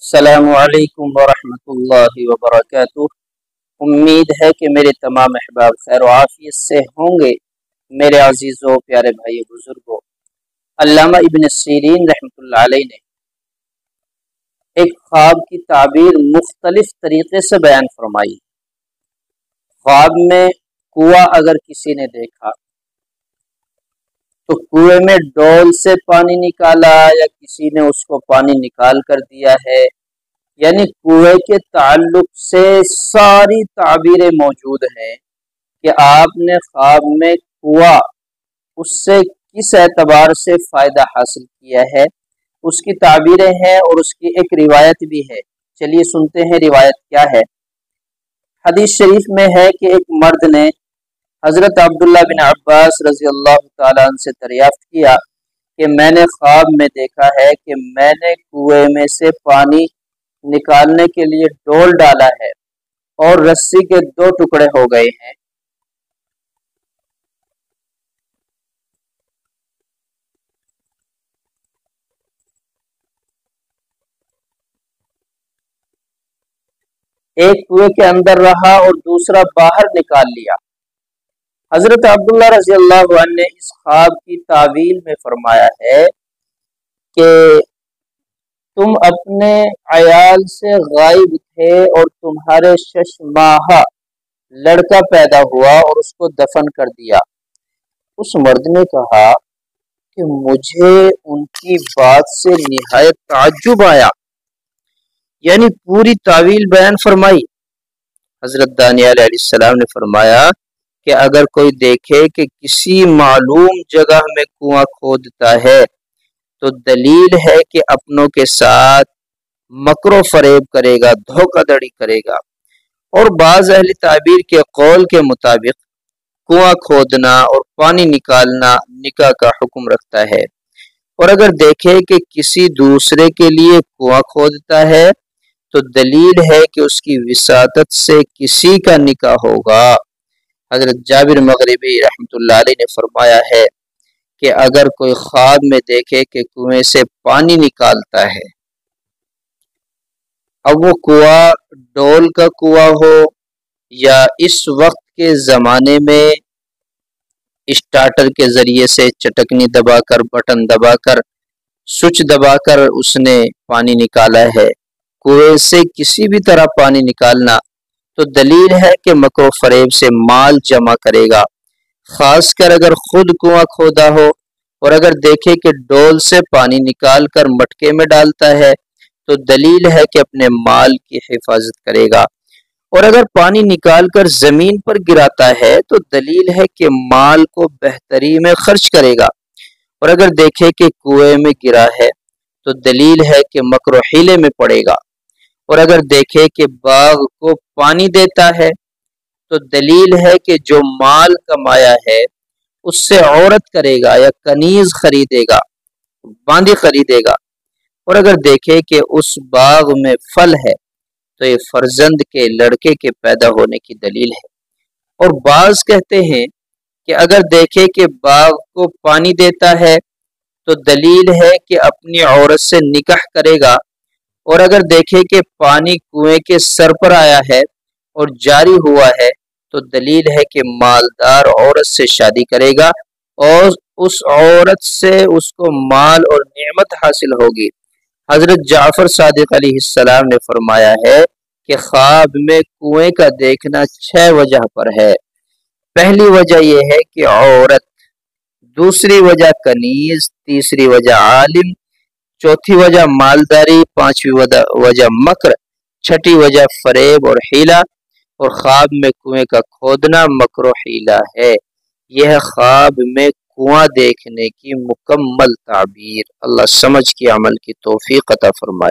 अस्सलाम वालेकुम वरहमतुल्लाहि वबरकातुह। उम्मीद है कि मेरे तमाम अहबाब खैर व आफियत से होंगे। मेरे अजीज़ों प्यारे भाई बुजुर्गों, अल्लामा इब्न सीरीन रहमतुल्लाह अलैह ने एक ख्वाब की ताबीर मुख्तलिफ तरीके से बयान फरमाई। ख्वाब में कुआं अगर किसी ने देखा तो कुएं में डोल से पानी निकाला या किसी ने उसको पानी निकाल कर दिया है, यानी कुएं के ताल्लुक से सारी ताबीरें मौजूद हैं कि आपने ख्वाब में कुआं उससे किस एतबार से फ़ायदा हासिल किया है, उसकी ताबीरें हैं और उसकी एक रिवायत भी है। चलिए सुनते हैं रिवायत क्या है। हदीस शरीफ में है कि एक मर्द ने हज़रत अब्दुल्ला बिन अब्बास रज़ी अल्लाह तआला अन्हु से दरियाफ्त किया कि मैंने ख्वाब में देखा है कि मैंने कुएं में से पानी निकालने के लिए डोल डाला है और रस्सी के 2 टुकड़े हो गए हैं। एक कुएं के अंदर रहा और दूसरा बाहर निकाल लिया। हजरत अब्दुल्ला रज़ी अल्लाह अन्हु ने इस ख्वाब की तावील में फरमाया है कि तुम अपने अयाल से गायब थे और तुम्हारे 6 माह लड़का पैदा हुआ और उसको दफन कर दिया। उस मर्द ने कहा कि मुझे उनकी बात से निहायत ताज्जुब आया, यानी पूरी तावील बयान फरमाई। हजरत दानियल अलैहिस्सलाम ने फरमाया कि अगर कोई देखे कि किसी मालूम जगह में कुआं खोदता है तो दलील है कि अपनों के साथ मकरो फरेब करेगा, धोखाधड़ी करेगा। और बाज़ अहले ताबीर के कौल के मुताबिक कुआं खोदना और पानी निकालना निकाह का हुक्म रखता है। और अगर देखे कि किसी दूसरे के लिए कुआं खोदता है तो दलील है कि उसकी विसातत से किसी का निकाह होगा। हजरत जाबिर मगरिबी रहमतुल्लाह अलैह ने फरमाया है कि अगर कोई ख्वाब में देखे कि कुएं से पानी निकालता है, अब वो कुआं डोल का कुआं हो या इस वक्त के ज़माने में स्टार्टर के ज़रिए से चटकनी दबाकर, बटन दबाकर, स्विच दबाकर उसने पानी निकाला है, कुएं से किसी भी तरह पानी निकालना तो दलील है कि मकरो फरेब से माल जमा करेगा। खासकर अगर खुद कुआं खोदा हो और अगर देखे कि डोल से पानी निकाल कर मटके में डालता है तो दलील है कि अपने माल की हिफाजत करेगा। और अगर पानी निकाल कर जमीन पर गिराता है तो दलील है कि माल को बेहतरी में खर्च करेगा। और अगर देखे कि कुएं में गिरा है तो दलील है कि मकरो हीले में पड़ेगा। और अगर देखे कि बाग को पानी देता है तो दलील है कि जो माल कमाया है उससे औरत करेगा या कनीज खरीदेगा, बांदी खरीदेगा। और अगर देखे कि उस बाग में फल है तो ये फर्जंद के लड़के के पैदा होने की दलील है। और बाज कहते हैं कि अगर देखे कि बाग को पानी देता है तो दलील है कि अपनी औरत से निकाह करेगा। और अगर देखे कि पानी कुएं के सर पर आया है और जारी हुआ है तो दलील है कि मालदार औरत से शादी करेगा और उस औरत से उसको माल और नेमत हासिल होगी। हजरत जाफर सादिक अलैहिस्सलाम ने फरमाया है कि ख्वाब में कुएं का देखना 6 वजह पर है। पहली वजह यह है कि औरत, दूसरी वजह कनीज, तीसरी वजह आलिम, चौथी वजह मालदारी, पांचवी वजह मकर, छठी वजह फरेब और हीला। और ख्वाब में कुएं का खोदना मकरो हीला है। यह ख्वाब में कुआं देखने की मुकम्मल ताबीर। अल्लाह समझ की अमल की तौफीक अता फरमाए।